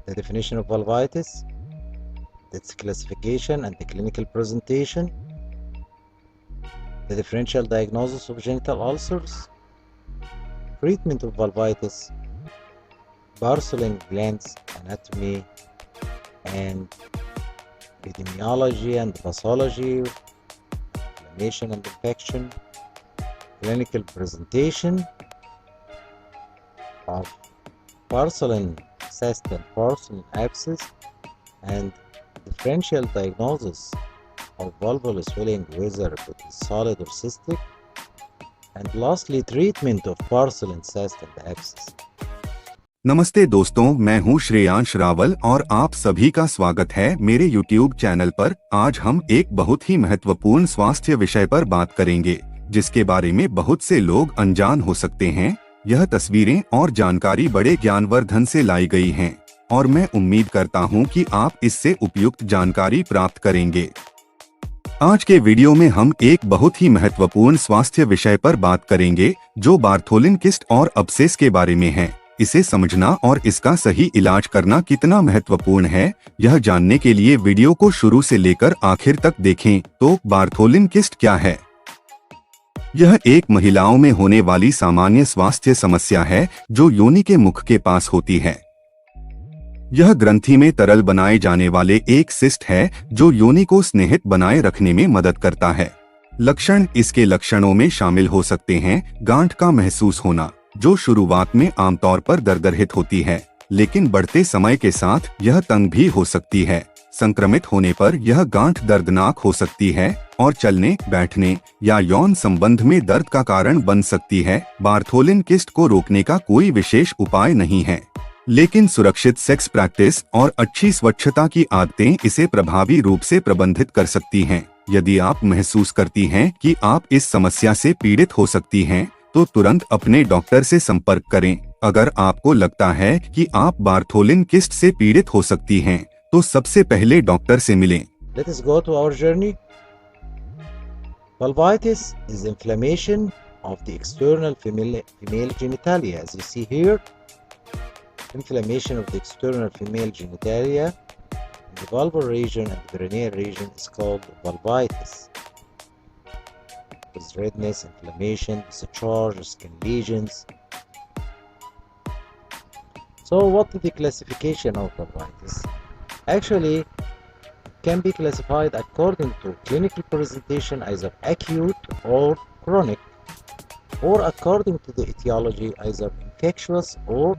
the definition of vulvitis, its classification and the clinical presentation, the differential diagnosis of genital ulcers, treatment of vulvitis, Bartholin glands anatomy and epidemiology and pathology, inflammation and infection, clinical presentation of Bartholin cyst and Bartholin abscess, and differential diagnosis of vulval swelling, whether it is solid or cystic, and lastly treatment of Bartholin cyst and abscess. नमस्ते दोस्तों, मैं हूं श्रेयांश रावल और आप सभी का स्वागत है मेरे YouTube चैनल पर। आज हम एक बहुत ही महत्वपूर्ण स्वास्थ्य विषय पर बात करेंगे, जिसके बारे में बहुत से लोग अनजान हो सकते हैं। यह तस्वीरें और जानकारी बड़े ज्ञानवर्धन से लाई गई हैं और मैं उम्मीद करता हूं कि आप इससे उपयुक्त जानकारी प्राप्त करेंगे। आज के वीडियो में हम एक बहुत ही महत्वपूर्ण स्वास्थ्य विषय पर बात करेंगे, जो बार्थोलिन किस्ट और अब्सेस के बारे में है। इसे समझना और इसका सही इलाज करना कितना महत्वपूर्ण है, यह जानने के लिए वीडियो को शुरू से लेकर आखिर तक देखें। तो बार्थोलिन किस्ट क्या है? यह एक महिलाओं में होने वाली सामान्य स्वास्थ्य समस्या है जो योनि के मुख के पास होती है। यह ग्रंथि में तरल बनाए जाने वाले एक सिस्ट है जो योनि को स्नेहित बनाए रखने में मदद करता है। लक्षण इसके लक्षणों में शामिल हो सकते हैं: गांठ का महसूस होना, जो शुरुआत में आमतौर पर दर्दरहित होती है, लेकिन बढ़ते समय के साथ यह तंग भी हो सकती है। संक्रमित होने पर यह गांठ दर्दनाक हो सकती है और चलने, बैठने या यौन संबंध में दर्द का कारण बन सकती है। बार्थोलिन किस्ट को रोकने का कोई विशेष उपाय नहीं है, लेकिन सुरक्षित सेक्स प्रैक्टिस और अच्छी स्वच्छता की आदतें इसे प्रभावी रूप से प्रबंधित कर सकती हैं। यदि आप महसूस करती हैं कि आप इस समस्या से पीड़ित हो सकती हैं, तो तुरंत अपने डॉक्टर से संपर्क करें। अगर आपको लगता है कि आप बार्थोलिन किस्ट से पीड़ित हो सकती हैं, तो सबसे पहले डॉक्टर से मिलें। Let us go to our journey. Vulvitis is inflammation of the external female genitalia. As you see here, inflammation of the external female genitalia in the vulvar region and the perineal region is called vulvitis. With redness, inflammation, discharge, skin lesions. So what is the classification of vulvitis? Actually, it can be classified according to clinical presentation, either acute or chronic, or according to the etiology, either infectious or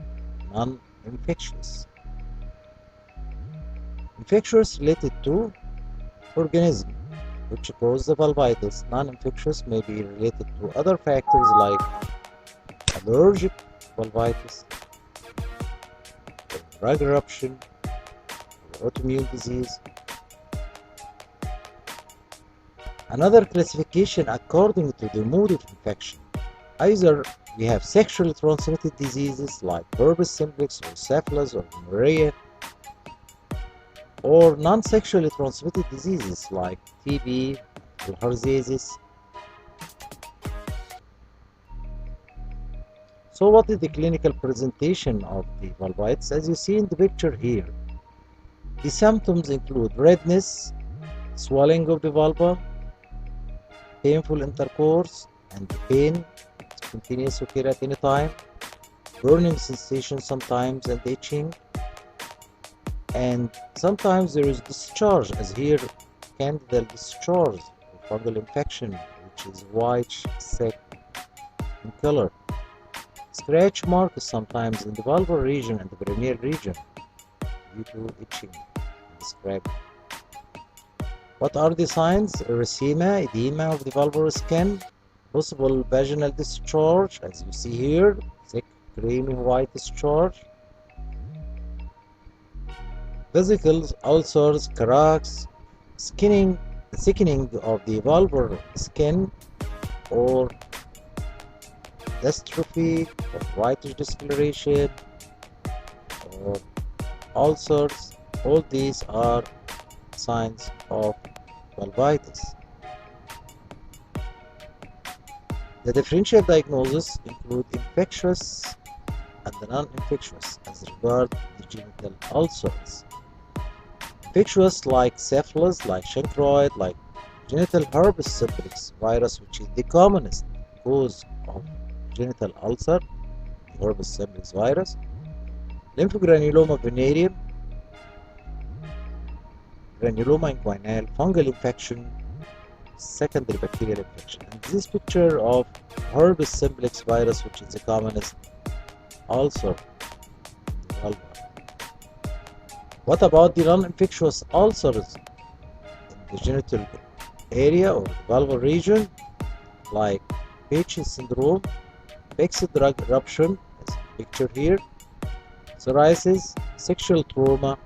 non-infectious. Infectious related to organism which cause the vulvitis. Non-infectious may be related to other factors like allergic vulvitis, drug eruption, autoimmune disease. Another classification according to the mode of infection. Either we have sexually transmitted diseases like herpes simplex or syphilis or gonorrhea, or non-sexually transmitted diseases like TB, bilharziasis. So what is the clinical presentation of the vulvitis? As you see in the picture here, the symptoms include redness, swelling of the vulva, painful intercourse, and the pain continues to occur at any time, burning sensation sometimes, and itching. And sometimes there is discharge, as here, candidal discharge, fungal infection, which is white, thick in color. Scratch marks sometimes in the vulvar region and the perineal region due to itching and scraping. What are the signs? Erythema, edema of the vulvar skin, possible vaginal discharge, as you see here, thick, creamy white discharge. Vesicles, ulcers, cracks, thickening of the vulvar skin, or dystrophy or whitish discoloration, or ulcers. All these are signs of vulvitis. The differential diagnosis include infectious and the non-infectious as regard the genital ulcers. Infectious like syphilis, like chancroid, like genital herpes simplex virus, which is the commonest cause of genital ulcer, the herpes simplex virus. Lymphogranuloma venereum, granuloma inguinal, fungal infection, secondary bacterial infection. And this picture of herpes simplex virus, which is the commonest ulcer in the vulva. What about the non-infectious ulcers in the genital area or the vulvar region, like Paget's syndrome, fixed drug eruption, as pictured here, psoriasis, sexual trauma,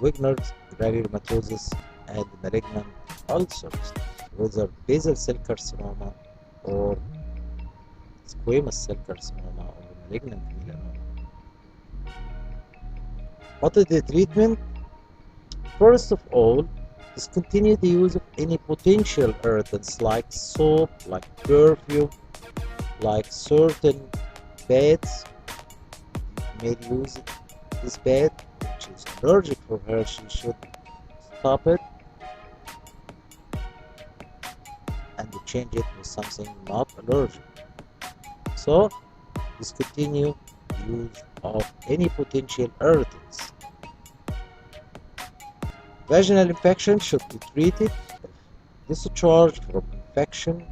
Wegener's granulomatosis, and malignant ulcers, whether basal cell carcinoma or squamous cell carcinoma or malignant melanoma. What is the treatment? First of all, discontinue the use of any potential irritants like soap, like perfume, like certain baths. You may use this bath, which is allergic for her, she should stop it and change it with something not allergic. So, discontinue the use of any potential irritants. Vaginal infection should be treated if discharge from infection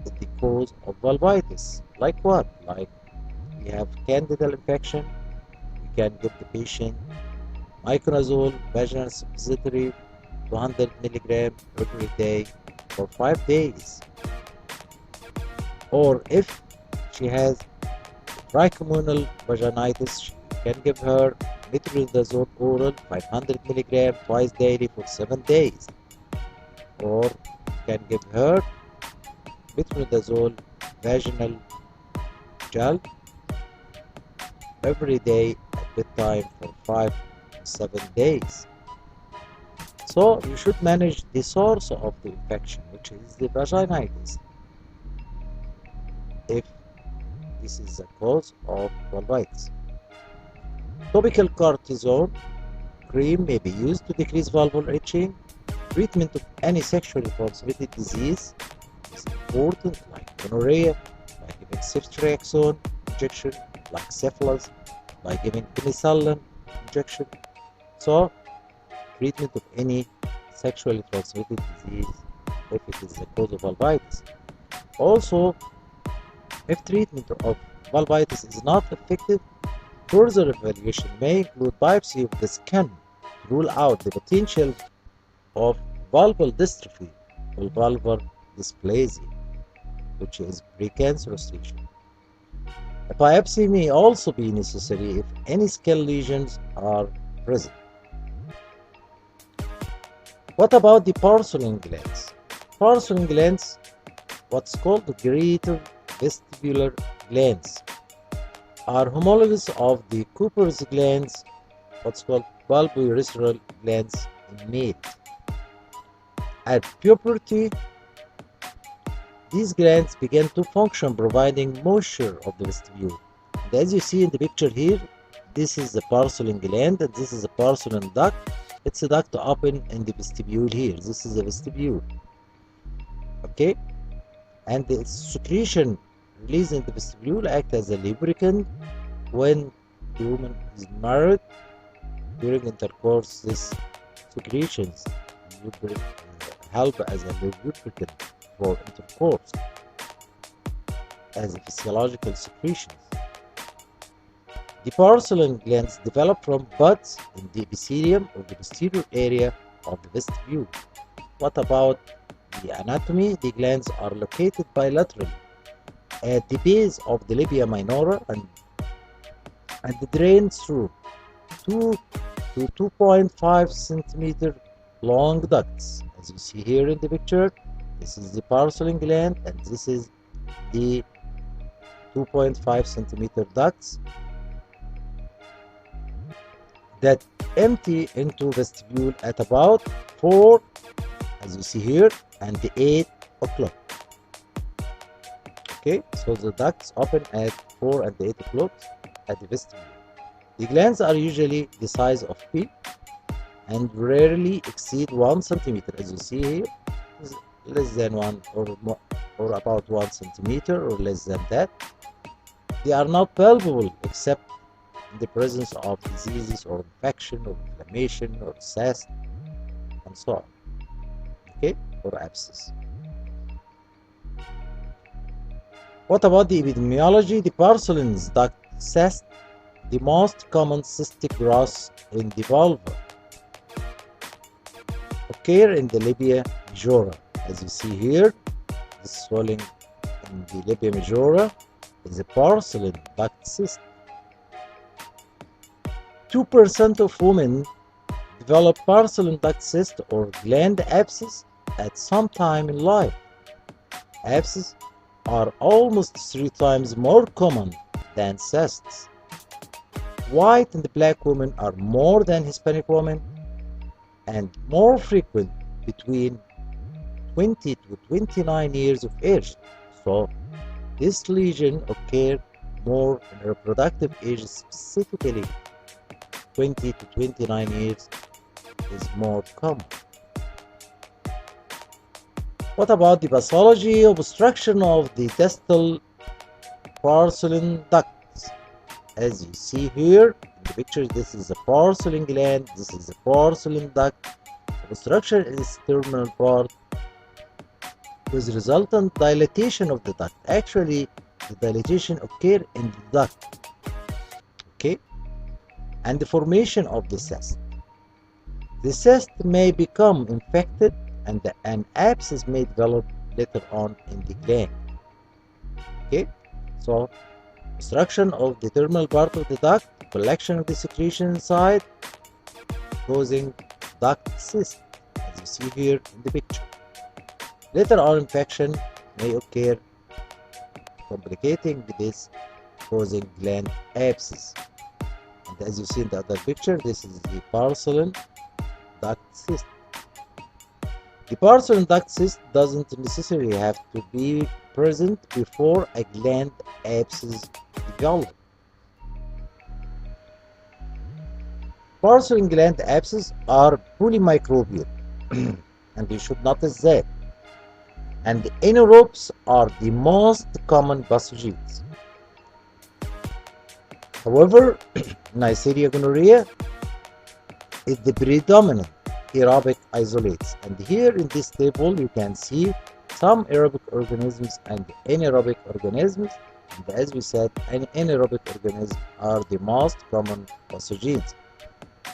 is the cause of vulvitis. Like what? Like we have candidal infection, we can give the patient miconazole vaginal suppository 200 mg every day for 5 days. Or if she has trichomonal vaginitis, she can give her metronidazole oral 500 mg twice daily for 7 days. Or you can give her metronidazole vaginal gel every day at bedtime for 5 to 7 days. So you should manage the source of the infection, which is the vaginitis, if this is the cause of vulvitis. Topical cortisone cream may be used to decrease vulval itching. Treatment of any sexually transmitted disease is important, like gonorrhea, by giving ceftriaxone injection, like syphilis, by giving penicillin injection. So, treatment of any sexually transmitted disease if it is the cause of vulvitis. Also, if treatment of vulvitis is not effective, further evaluation may include biopsy of the skin to rule out the potential of vulval dystrophy or vulvar dysplasia, which is precancerous lesion. A biopsy may also be necessary if any skin lesions are present. What about the Bartholin glands? Bartholin glands, what's called the greater vestibular glands, are homologous of the Cooper's glands, what's called bulbourethral glands in male. At puberty, these glands begin to function providing moisture of the vestibule. And as you see in the picture here, this is the Bartholin gland and this is the Bartholin duct. It's a duct open in the vestibule here. This is the vestibule. Okay? And the secretion released in the vestibule act as a lubricant when the woman is married. During intercourse, these secretions help as a lubricant for intercourse as a physiological secretions. The Bartholin glands develop from buds in the epithelium or the posterior area of the vestibule. What about the anatomy? The glands are located bilaterally at the base of the labia minora and drain through 2 to 2.5 centimeter long ducts. As you see here in the picture, this is the Bartholin gland and this is the 2.5 centimeter ducts that empty into vestibule at about 4, as you see here, and 8 o'clock. Okay, so the ducts open at 4 and 8 o'clock at the vestibule. The glands are usually the size of pea and rarely exceed 1 centimeter. As you see here, is less than 1 or more, or about 1 centimeter or less than that. They are not palpable except in the presence of diseases or infection or inflammation or cyst and so on, okay, or abscess. What about the epidemiology? The Bartholin's duct cyst, the most common cystic growth in the vulva, occur in the labia majora. As you see here, the swelling in the labia majora is a Bartholin duct cyst. 2% of women develop Bartholin duct cyst or gland abscess at some time in life. Abscess are almost 3 times more common than cysts. White and black women are more than Hispanic women and more frequent between 20 to 29 years of age. So this lesion occurs more in reproductive age, specifically 20 to 29 years is more common. What about the pathology? Obstruction of the distal Bartholin ducts. As you see here in the picture, this is a Bartholin gland, this is a Bartholin duct. Obstruction is terminal part with resultant dilatation of the duct. Actually, the dilatation occurs in the duct, okay, and the formation of the cyst. The cyst may become infected and an abscess may develop later on in the gland. Okay, so obstruction of the terminal part of the duct, collection of the secretion inside, causing duct cyst, as you see here in the picture. Later on, infection may occur, complicating this, causing gland abscess. And as you see in the other picture, this is the Bartholin duct cyst. The Bartholin duct cyst doesn't necessarily have to be present before a gland abscess develops. Bartholin gland abscess are polymicrobial, and you should notice that. And the anaerobes are the most common pathogens. However, Neisseria gonorrhea is the predominant aerobic isolates, and here in this table you can see some aerobic organisms and anaerobic organisms, and as we said, anaerobic organisms are the most common pathogens.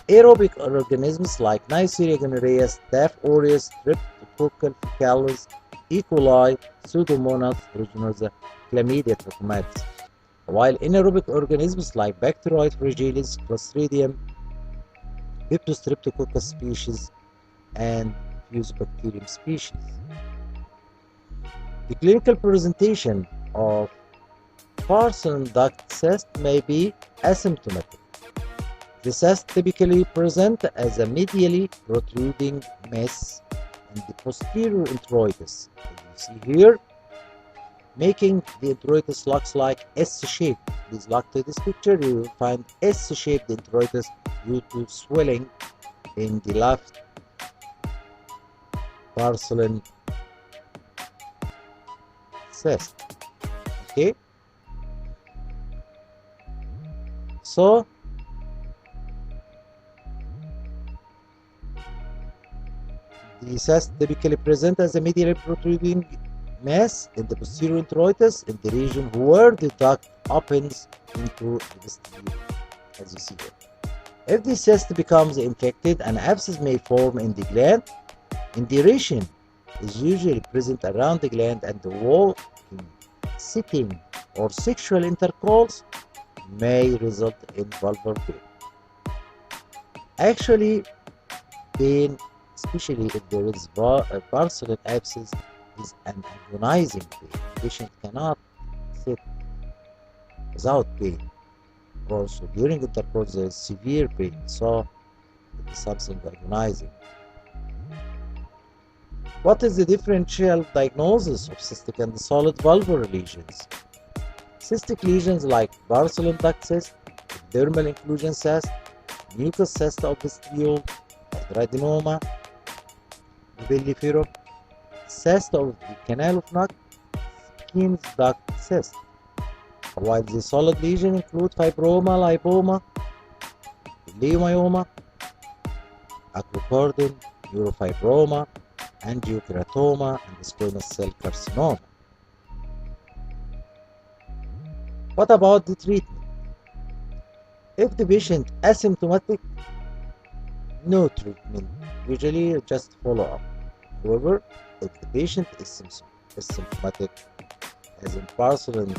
Aerobic organisms like Neisseria gonorrhea, Staph aureus, Streptococcus faecalis, E. coli, Pseudomonas aeruginosa, Chlamydia trachomatis, while anaerobic organisms like Bacteroides fragilis, Clostridium, Streptococcus species, and Fusobacterium species. The clinical presentation of Bartholin duct cyst may be asymptomatic. The cyst typically present as a medially protruding mass in the posterior introitus, as you see here, making the introitus looks like S-shape. Please look to this picture, you will find S-shaped introitus due to swelling in the left Bartholin cyst. Okay, so the cyst typically present as a medially protruding mass in the posterior introitus in the region where the duct opens into the vestibule, as you see here. If the cyst becomes infected, an abscess may form in the gland. Induration is usually present around the gland, and the walking, sitting, or sexual intercourse may result in vulvar pain. Actually, pain, especially if there is a Bartholin abscess, is an agonizing pain. The patient cannot sit without pain. Also, during intercourse, there is severe pain, so it is something agonizing. What is the differential diagnosis of cystic and solid vulvar lesions? Cystic lesions like Bartholin duct cyst dermal inclusion cyst, mucus cyst of the stiole, adenoma, umbelliferum, cyst of the canal of Knox, Skene's duct cyst. While the solid lesion include fibroma, lipoma, leiomyoma, acrocardium, neurofibroma, angiokeratoma, and squamous cell carcinoma. What about the treatment? If the patient asymptomatic, no treatment, usually just follow up. However, if the patient is symptomatic, as in Bartholin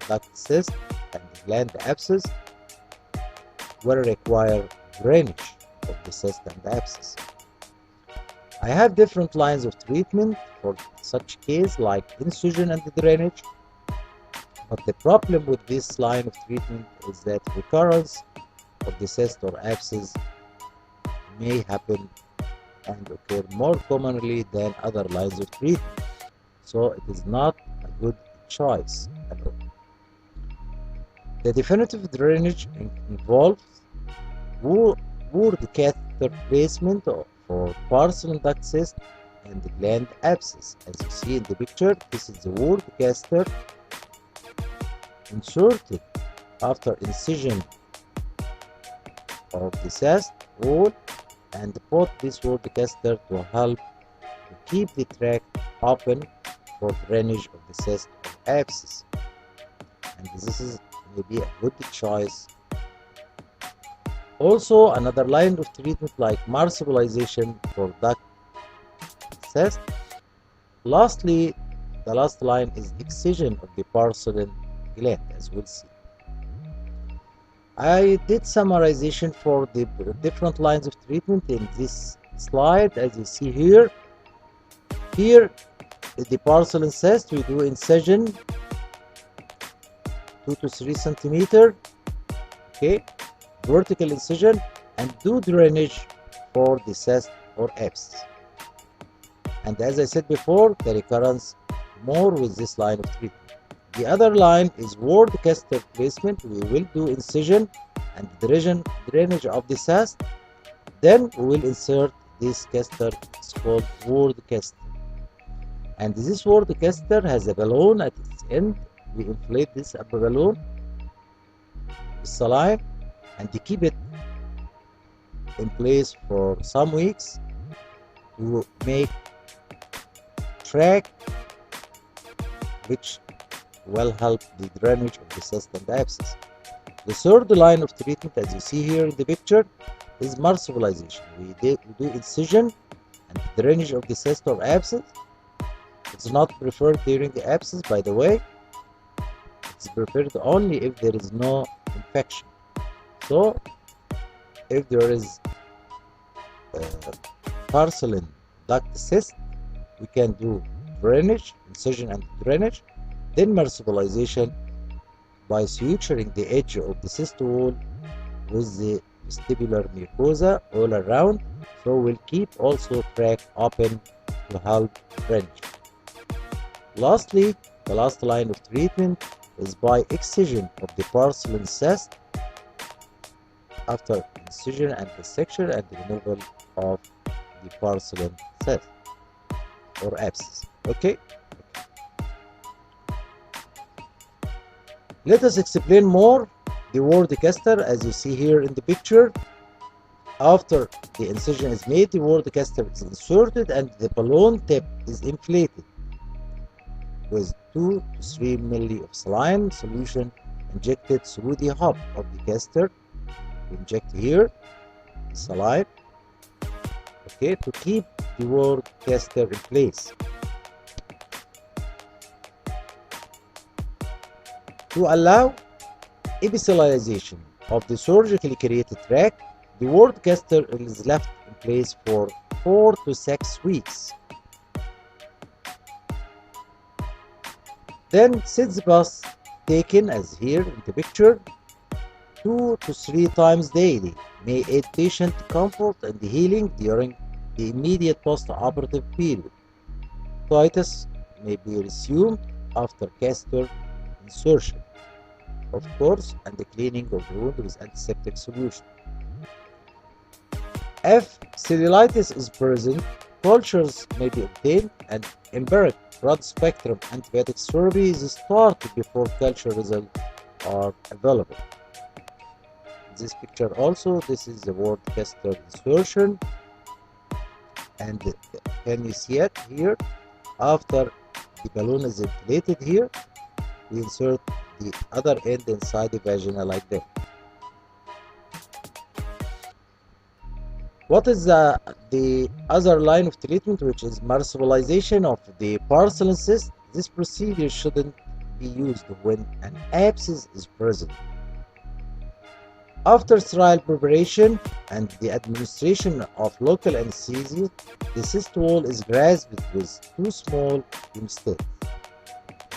duct cyst and gland abscess, will require drainage of the cyst and abscess. I have different lines of treatment for such case, like incision and drainage. But the problem with this line of treatment is that recurrence of the cyst or abscess may happen and occur more commonly than other lines of treatment. So it is not a good choice at all. The definitive drainage involves word catheter placement for Bartholin duct cyst and gland abscess. As you see in the picture, this is the word catheter inserted after incision of the cyst wall, and put this word catheter to help to keep the tract open for drainage of the cyst or abscess. And this is maybe a good choice. Also, another line of treatment like marsupialization for duct cyst. Lastly, the last line is excision of the Bartholin gland, as we'll see. I did summarization for the different lines of treatment in this slide, as you see here. Here, the Bartholin cyst, we do incision 2 to 3 centimeter, okay, vertical incision, and do drainage for the cyst or abscess. And as I said before, the recurrence more with this line of treatment. The other line is word catheter placement. We will do incision and drainage of the cyst. Then we will insert this catheter. It's called word catheter. And this word catheter has a balloon at its end. We inflate this balloon with saline and keep it in place for some weeks to make track which will help the drainage of the cyst and abscess. The third line of treatment, as you see here in the picture, is marsupialization. We do incision and drainage of the cyst or abscess. It's not preferred during the abscess, by the way. It's preferred only if there is no infection. So, if there is Bartholin duct cyst, we can do drainage, incision and drainage, then marsupialization by suturing the edge of the cyst wall with the vestibular mucosa all around, so we'll keep also tract open to help drainage. Lastly, the last line of treatment is by excision of the Bartholin cyst after incision and dissection and removal of the Bartholin cyst or abscess. Okay? Let us explain more the word catheter, as you see here in the picture. After the incision is made, the word catheter is inserted and the balloon tip is inflated with 2 to 3 ml of saline solution injected through the hub of the catheter. We inject here the saline, okay, to keep the word catheter in place. To allow epithelialization of the surgically created tract, the word catheter is left in place for 4 to 6 weeks. Then syllabus taken, as here in the picture, 2 to 3 times daily may aid patient comfort and healing during the immediate post-operative period. Coitus may be resumed after catheter insertion. of course, and the cleaning of the wound with antiseptic solution. If cellulitis is present, cultures may be obtained and empiric broad-spectrum antibiotic therapy is started before culture results are available. In this picture also, this is the word catheter insertion, and can you see it here? After the balloon is inflated here, we insert the other end inside the vagina like that. What is the other line of treatment, which is marsupialization of the Bartholin cyst? This procedure shouldn't be used when an abscess is present. After sterile preparation and the administration of local anesthesia, the cyst wall is grasped with two small hemostats.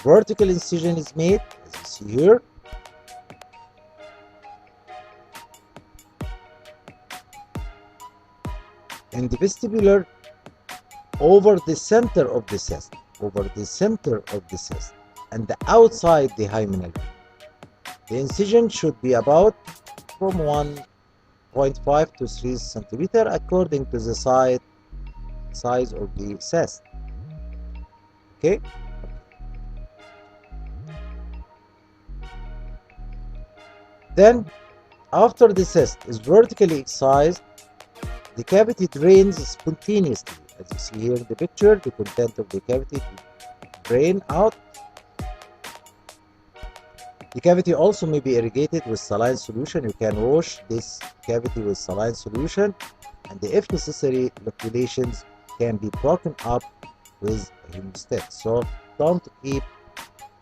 Vertical incision is made, as you see here. In the vestibular, over the center of the cyst, and the outside the hymenal ring. The incision should be about from 1.5 to 3 centimeter according to the size of the cyst. Okay. Then, after the cyst is vertically excised, the cavity drains spontaneously. As you see here in the picture, the content of the cavity drain out. The cavity also may be irrigated with saline solution. You can wash this cavity with saline solution, and if necessary, loculations can be broken up with hemostat. So don't keep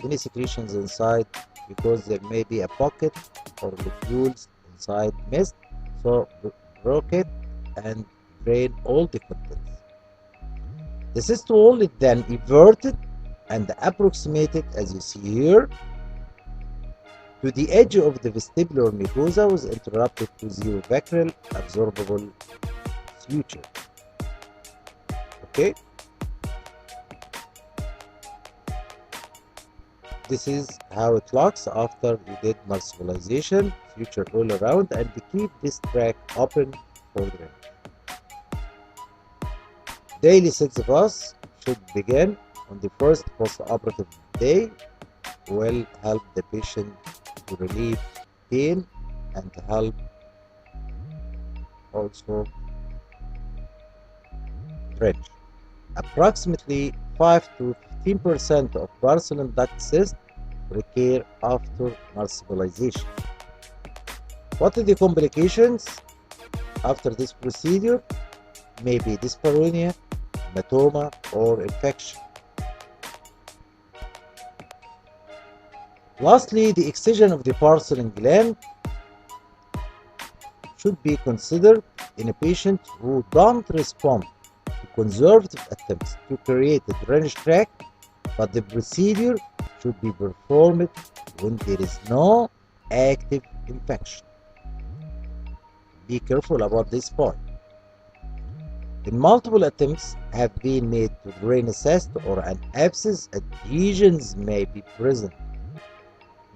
any secretions inside, because there may be a pocket or locules inside mist. So broke it and drain all the contents. The cyst wall is then everted and approximated, as you see here, to the edge of the vestibular mucosa was interrupted to zero bacterial absorbable suture. Okay. This is how it looks after you did marsupialization, suture all around, and to keep this tract open for drainage. Daily syllabus should begin on the first post-operative day. Will help the patient to relieve pain and help also drainage. Approximately 5 to 15% of Bartholin duct cysts recur after marsupialization. What are the complications after this procedure? Maybe dyspareunia, hematoma, or infection. Lastly, the excision of the Bartholin gland should be considered in a patient who don't respond to conservative attempts to create a drainage tract, but the procedure should be performed when there is no active infection. Be careful about this point. When multiple attempts have been made to drain a cyst or an abscess, adhesions may be present,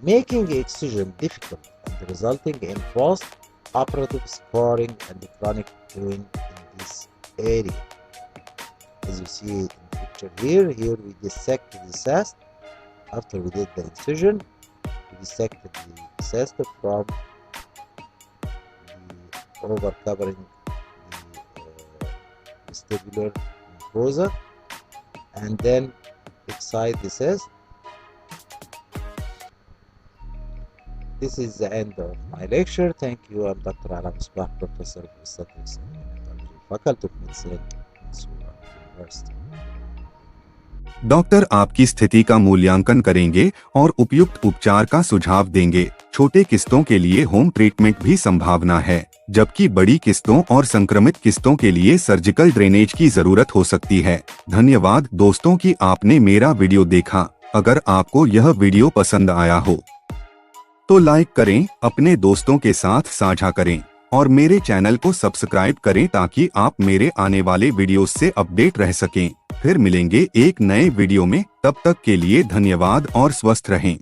making excision difficult and resulting in post-operative scarring and chronic pain in this area. As you see in the picture here we dissected the cyst. After we did the incision, we dissected the cyst from the over covering the vestibular mucosa, and then excise the cyst. This is the end of my lecture. Thank you. I'm Dr. Ala Misbah, Professor of Obstetrics and Gynecology, Faculty of Medicine, Missouri University. Doctor आपकी स्थिति का मूल्यांकन करेंगे और उपयुक्त उपचार का सुझाव देंगे। छोटे किस्तों के लिए होम ट्रीटमेंट भी संभावना है, जबकि बड़ी किस्तों और संक्रमित किस्तों के लिए सर्जिकल ड्रेनेज की जरूरत हो सकती है। धन्यवाद दोस्तों कि आपने मेरा वीडियो देखा। अगर आपको यह वीडियो पसंद आया हो तो लाइक करें, अपने दोस्तों के साथ साझा करें और मेरे चैनल को सब्सक्राइब करें ताकि आप मेरे आने वाले वीडियोस से अपडेट रह सकें। फिर मिलेंगे एक नए वीडियो में, तब तक के लिए धन्यवाद और स्वस्थ रहें।